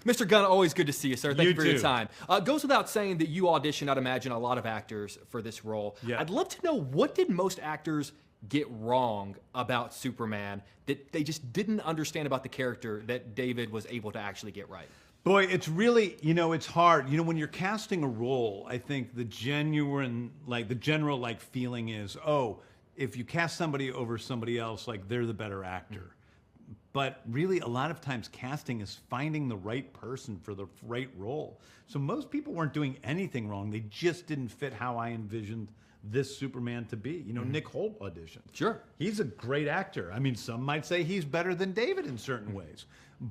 Mr. Gunn, always good to see you, sir. Thank you for your too. time. Goes without saying that you auditioned, I'd imagine, a lot of actors for this role. Yeah. I'd love to know, what did most actors get wrong about Superman that they just didn't understand about the character that David was able to actually get right? Boy, it's really, it's hard. When you're casting a role, I think the general feeling is, oh, if you cast somebody over somebody else, like they're the better actor. But really, a lot of times casting is finding the right person for the right role. So most people weren't doing anything wrong. They just didn't fit how I envisioned this Superman to be. Nick Holt auditioned. Sure. He's a great actor. I mean, some might say he's better than David in certain ways,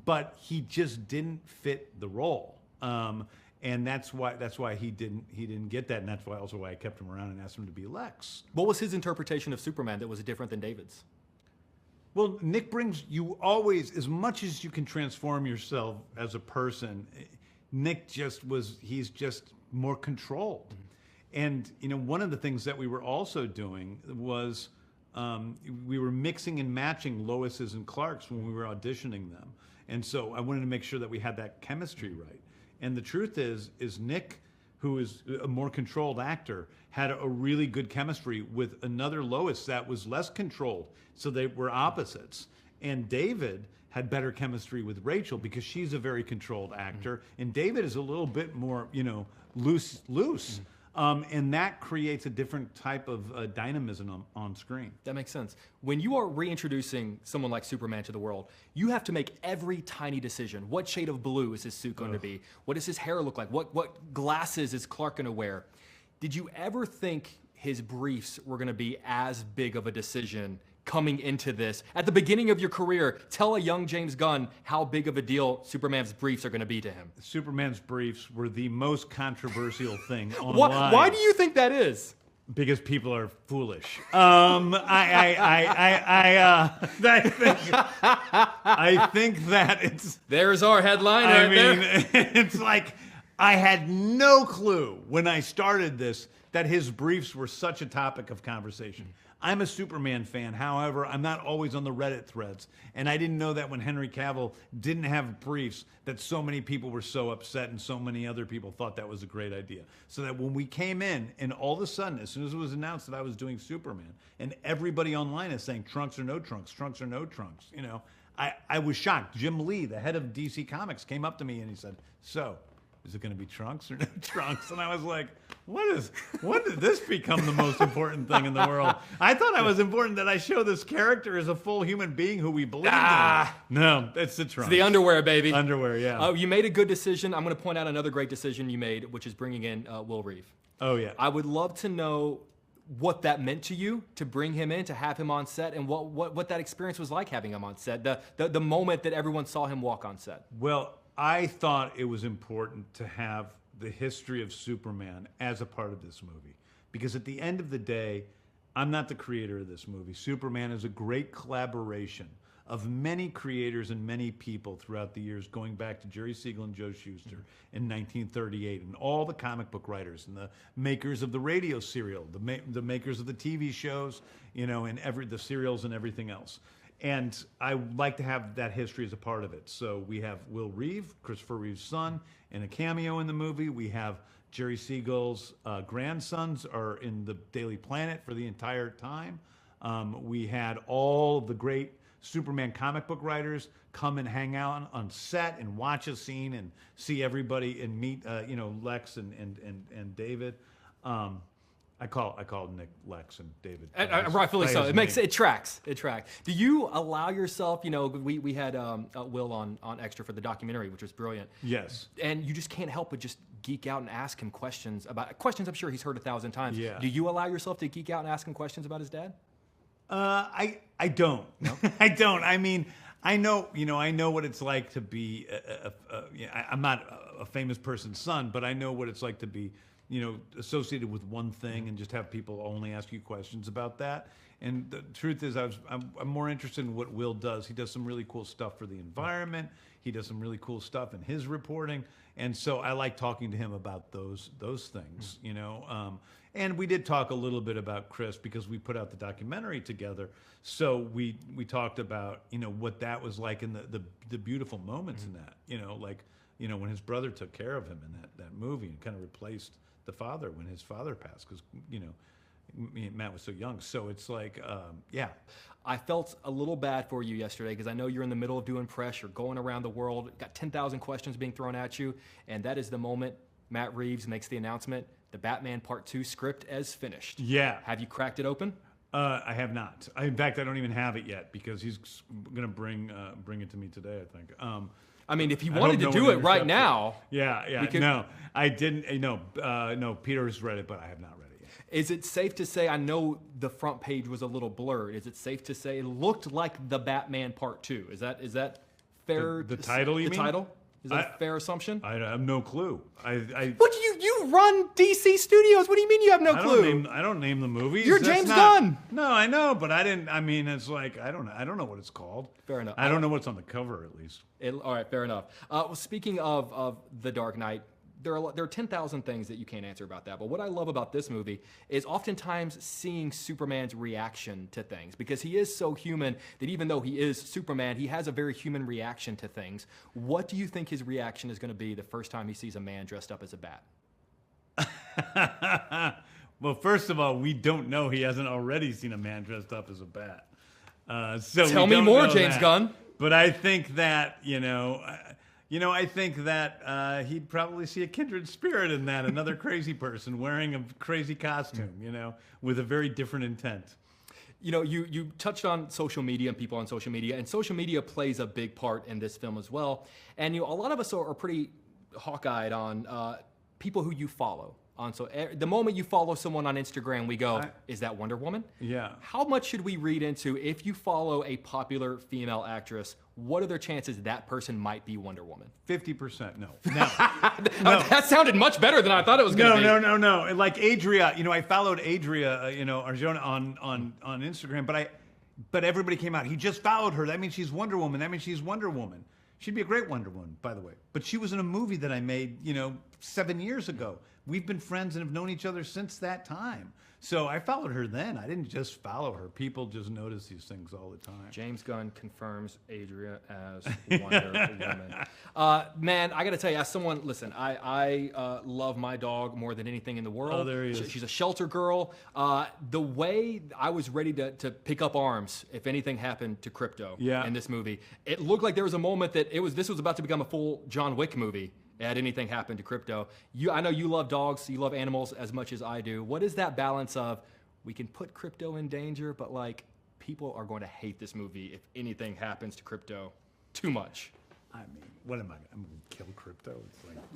but he just didn't fit the role. And that's why he didn't get that, and that's why I kept him around and asked him to be Lex. What was his interpretation of Superman that was different than David's? Well, Nick brings you always, as much as you can transform yourself as a person, Nick he's just more controlled. And, one of the things that we were also doing was we were mixing and matching Lois's and Clark's when we were auditioning them. And so I wanted to make sure that we had that chemistry right. And the truth is Nick, who is a more controlled actor, had a really good chemistry with another Lois that was less controlled. So they were opposites. And David had better chemistry with Rachel because she's a very controlled actor. And David is a little bit more, loose. And that creates a different type of dynamism on screen. That makes sense. When you are reintroducing someone like Superman to the world, you have to make every tiny decision. What shade of blue is his suit going to be? What does his hair look like? What glasses is Clark going to wear? Did you ever think his briefs were going to be as big of a decision coming into this? At the beginning of your career, tell a young James Gunn how big of a deal Superman's briefs are going to be to him. Superman's briefs were the most controversial thing online. Why do you think that is? Because people are foolish. I think that it's. There's our headline. It's like I had no clue when I started this that his briefs were such a topic of conversation. I'm a Superman fan. However, I'm not always on the Reddit threads. And I didn't know that when Henry Cavill didn't have briefs, that so many people were so upset and so many other people thought that was a great idea. So that when we came in, and all of a sudden, as soon as it was announced that I was doing Superman, and everybody online is saying trunks or no trunks, trunks or no trunks, I was shocked. Jim Lee, the head of DC Comics, came up to me and he said, "So, is it going to be trunks or no trunks?" And I was like, when did this become the most important thing in the world? I thought it was important that I show this character as a full human being who we believe in. No, it's the trunks. It's the underwear, baby. Underwear, yeah. You made a good decision. I'm going to point out another great decision you made, which is bringing in Will Reeve. Oh, yeah. I would love to know what that meant to you, to bring him in, to have him on set, and what that experience was like having him on set, the moment that everyone saw him walk on set. Well, I thought it was important to have the history of Superman as a part of this movie. Because at the end of the day, I'm not the creator of this movie. Superman is a great collaboration of many creators and many people throughout the years, going back to Jerry Siegel and Joe Shuster in 1938, and all the comic book writers and the makers of the radio serial, the makers of the TV shows, and the serials and everything else. And I like to have that history as a part of it. So we have Will Reeve, Christopher Reeve's son, in a cameo in the movie. We have Jerry Siegel's grandsons are in the Daily Planet for the entire time. We had all the great Superman comic book writers come and hang out on set and watch a scene and see everybody and meet, Lex and David. I call Nick Lex and David. Rightfully so. It tracks. It tracks. Do you allow yourself? We had Will on Extra for the documentary, which was brilliant. Yes. And you just can't help but just geek out and ask him questions about questions I'm sure he's heard 1,000 times. Yeah. Do you allow yourself to geek out and ask him questions about his dad? I don't. No? I don't. I mean, I know what it's like to be. I'm not a famous person's son, but I know what it's like to be, associated with one thing and just have people only ask you questions about that. And the truth is, I'm more interested in what Will does. He does some really cool stuff for the environment. He does some really cool stuff in his reporting, and so I like talking to him about those things. And we did talk a little bit about Chris because we put out the documentary together. So we talked about what that was like and the beautiful moments in that. Like when his brother took care of him in that movie and kind of replaced the father when his father passed, because Matt was so young. So it's like, yeah. I felt a little bad for you yesterday because I know you're in the middle of doing press. You're going around the world, got 10,000 questions being thrown at you, and that is the moment Matt Reeves makes the announcement, the Batman Part 2 script as finished. Yeah. Have you cracked it open? I have not. In fact, I don't even have it yet because he's going to bring it to me today, I think. I mean, if you wanted to do it right now. Yeah. No, I didn't. No, Peter's read it, but I have not read it yet. Is it safe to say, I know the front page was a little blurred. Is it safe to say it looked like the Batman Part 2? Is that fair? The title, you mean? The title? Is that a fair assumption? I have no clue. What do you run DC Studios? What do you mean you have no clue? I don't name the movies. You're James Gunn. No, I know, but I didn't. I mean, it's like I don't know what it's called. Fair enough. I don't know what's on the cover, at least. All right, fair enough. Well, speaking of The Dark Knight, there are 10,000 things that you can't answer about that. But what I love about this movie is oftentimes seeing Superman's reaction to things, because he is so human that even though he is Superman, he has a very human reaction to things. What do you think his reaction is going to be the first time he sees a man dressed up as a bat? Well, first of all, we don't know he hasn't already seen a man dressed up as a bat. So tell me more, James Gunn. But I think that I think that he'd probably see a kindred spirit in that, another crazy person wearing a crazy costume, with a very different intent. You touched on social media and people on social media, and social media plays a big part in this film as well. And a lot of us are pretty hawk-eyed on people who you follow. So the moment you follow someone on Instagram, we go, is that Wonder Woman? Yeah. How much should we read into, if you follow a popular female actress, what are their chances that person might be Wonder Woman? 50%. No. That sounded much better than I thought it was going to be. No. Like Adria, I followed Adria, Arjona on Instagram, but everybody came out. He just followed her. That means she's Wonder Woman. She'd be a great Wonder Woman, by the way. But she was in a movie that I made, 7 years ago. We've been friends and have known each other since that time. So I followed her then. I didn't just follow her. People just notice these things all the time. James Gunn confirms Adria as Wonder Woman. Man, I got to tell you, as someone, listen, I love my dog more than anything in the world. Oh, there he is. She's a shelter girl. The way I was ready to pick up arms if anything happened to Crypto in this movie, it looked like there was a moment that this was about to become a full John Wick movie. Had anything happened to Crypto. I know you love dogs, you love animals as much as I do. What is that balance of, we can put Crypto in danger, but people are going to hate this movie if anything happens to Crypto too much? I mean, what am I? I'm going to kill Crypto?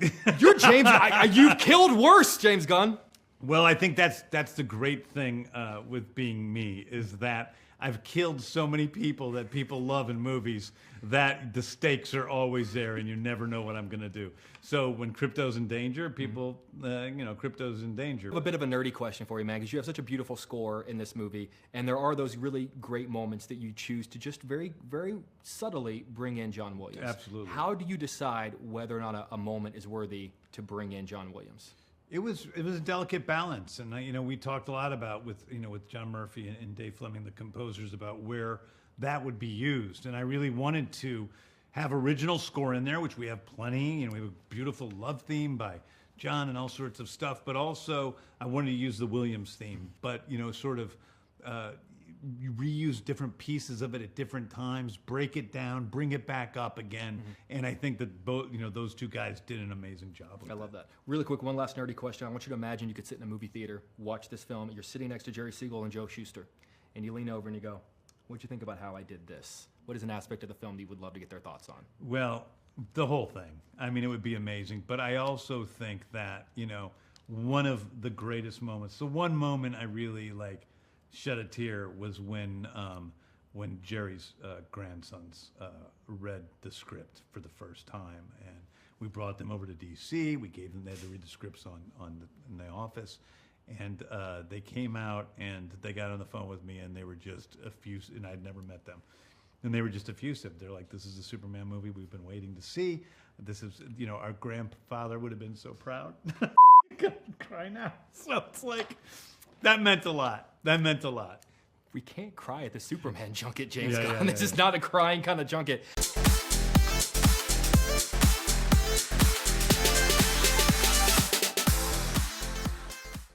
It's like you're James. You've killed worse, James Gunn. Well, I think that's the great thing with being me, is that I've killed so many people that people love in movies that the stakes are always there and you never know what I'm going to do. So when Crypto's in danger, people, Crypto's in danger. I have a bit of a nerdy question for you, man, because you have such a beautiful score in this movie, and there are those really great moments that you choose to just very, very subtly bring in John Williams. Absolutely. How do you decide whether or not a moment is worthy to bring in John Williams? It was a delicate balance, and we talked a lot about with John Murphy and Dave Fleming, the composers, about where that would be used. And I really wanted to have original score in there, which we have plenty. We have a beautiful love theme by John and all sorts of stuff. But also, I wanted to use the Williams theme, but sort of you reuse different pieces of it at different times, break it down, bring it back up again. And I think that both those two guys did an amazing job with I love that. Really quick, one last nerdy question. I want you to imagine you could sit in a movie theater, watch this film, you're sitting next to Jerry Siegel and Joe Shuster, and you lean over and you go, what'd you think about how I did this? What is an aspect of the film that you would love to get their thoughts on? Well, the whole thing. I mean, it would be amazing. But I also think that, one of the greatest moments, the one moment I really shed a tear was when Jerry's grandsons read the script for the first time, and we brought them over to D.C. We gave them, they had to read the scripts in the office, and they came out and they got on the phone with me, and they were just effusive, and I'd never met them, and they were just effusive. They're like, "This is a Superman movie we've been waiting to see. This is, our grandfather would have been so proud." I'm cry now. So it's like, that meant a lot. That meant a lot. We can't cry at the Superman junket, James Gunn. This is not a crying kind of junket.